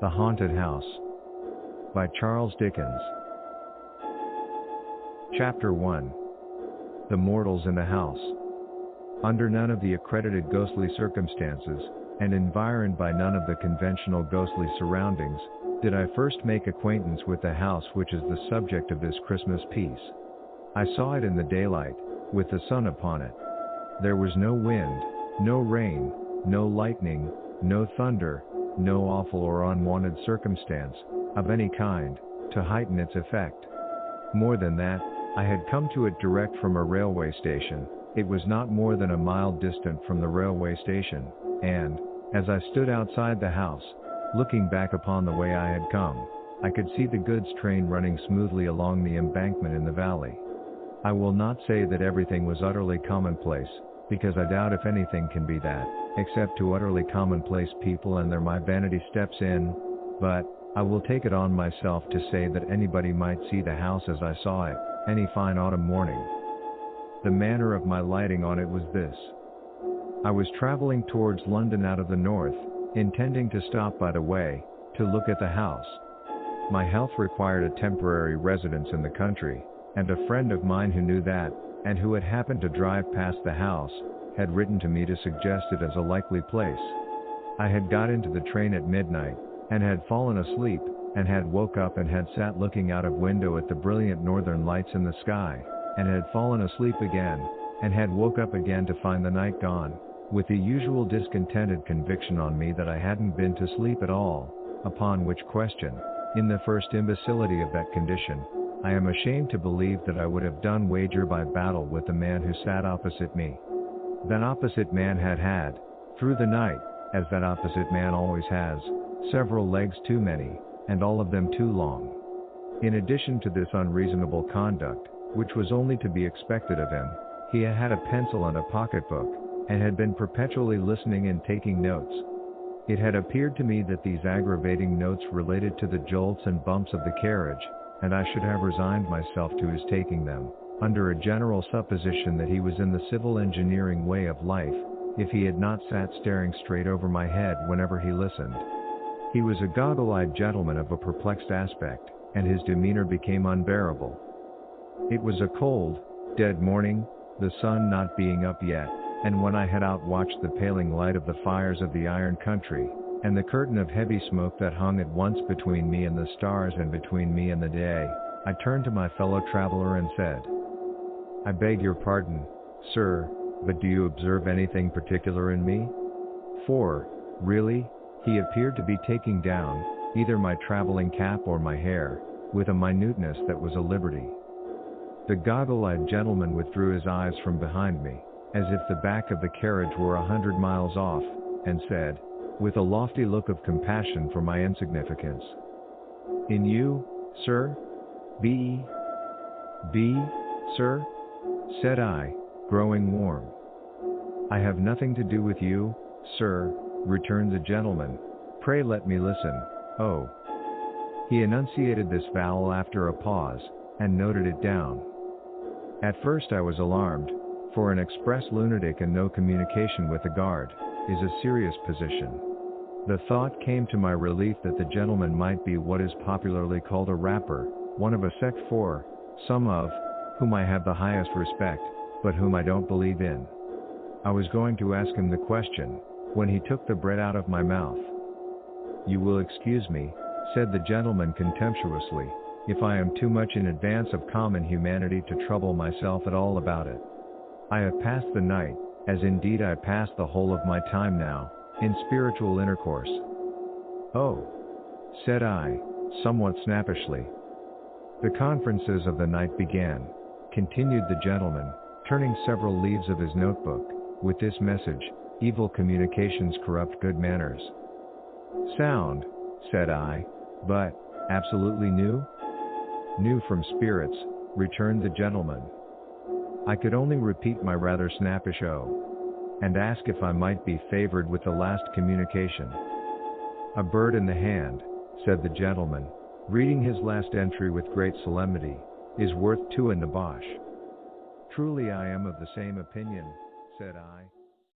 The Haunted House by Charles Dickens. Chapter 1. The Mortals in the House. Under none of the accredited ghostly circumstances, and environed by none of the conventional ghostly surroundings, did I first make acquaintance with the house which is the subject of this Christmas piece. I saw it in the daylight, with the sun upon it. There was no wind, no rain, no lightning, no thunder, no awful or unwanted circumstance, of any kind, to heighten its effect. More than that, I had come to it direct from a railway station. It was not more than a mile distant from the railway station, and, as I stood outside the house, looking back upon the way I had come, I could see the goods train running smoothly along the embankment in the valley. I will not say that everything was utterly commonplace, because I doubt if anything can be that, except to utterly commonplace people, and there my vanity steps in, but I will take it on myself to say that anybody might see the house as I saw it, any fine autumn morning. The manner of my lighting on it was this. I was traveling towards London out of the north, intending to stop by the way, to look at the house. My health required a temporary residence in the country, and a friend of mine who knew that, and who had happened to drive past the house, had written to me to suggest it as a likely place. I had got into the train at midnight, and had fallen asleep, and had woke up and had sat looking out of window at the brilliant northern lights in the sky, and had fallen asleep again, and had woke up again to find the night gone, with the usual discontented conviction on me that I hadn't been to sleep at all, upon which question, in the first imbecility of that condition, I am ashamed to believe that I would have done wager by battle with the man who sat opposite me. That opposite man had, through the night, as that opposite man always has, several legs too many, and all of them too long. In addition to this unreasonable conduct, which was only to be expected of him, he had a pencil and a pocketbook, and had been perpetually listening and taking notes. It had appeared to me that these aggravating notes related to the jolts and bumps of the carriage, and I should have resigned myself to his taking them, under a general supposition that he was in the civil engineering way of life, if he had not sat staring straight over my head whenever he listened. He was a goggle-eyed gentleman of a perplexed aspect, and his demeanor became unbearable. It was a cold, dead morning, the sun not being up yet, and when I had outwatched the paling light of the fires of the iron country, and the curtain of heavy smoke that hung at once between me and the stars and between me and the day, I turned to my fellow traveler and said, "I beg your pardon, sir, but do you observe anything particular in me?" For, really, he appeared to be taking down, either my traveling cap or my hair, with a minuteness that was a liberty. The goggle-eyed gentleman withdrew his eyes from behind me, as if the back of the carriage were 100 miles off, and said, with a lofty look of compassion for my insignificance, "In you, sir? B, sir?" said I, growing warm. "I have nothing to do with you, sir," returned the gentleman. "Pray let me listen." Oh. He enunciated this vowel after a pause, and noted it down. At first I was alarmed, for an express lunatic and no communication with the guard, is a serious position. The thought came to my relief that the gentleman might be what is popularly called a rapper, one of a sect for, some of, whom I have the highest respect, but whom I don't believe in. I was going to ask him the question, when he took the bread out of my mouth. "You will excuse me," said the gentleman contemptuously, "if I am too much in advance of common humanity to trouble myself at all about it. I have passed the night, as indeed I pass the whole of my time now, in spiritual intercourse." "Oh," said I, somewhat snappishly. "The conferences of the night began," continued the gentleman, turning several leaves of his notebook, "with this message: evil communications corrupt good manners." "Sound," said I, "but absolutely new?" "New from spirits," returned the gentleman. I could only repeat my rather snappish "oh," and ask if I might be favored with the last communication. "A bird in the hand," said the gentleman, reading his last entry with great solemnity, "is worth two in the bosh." "Truly I am of the same opinion," said I.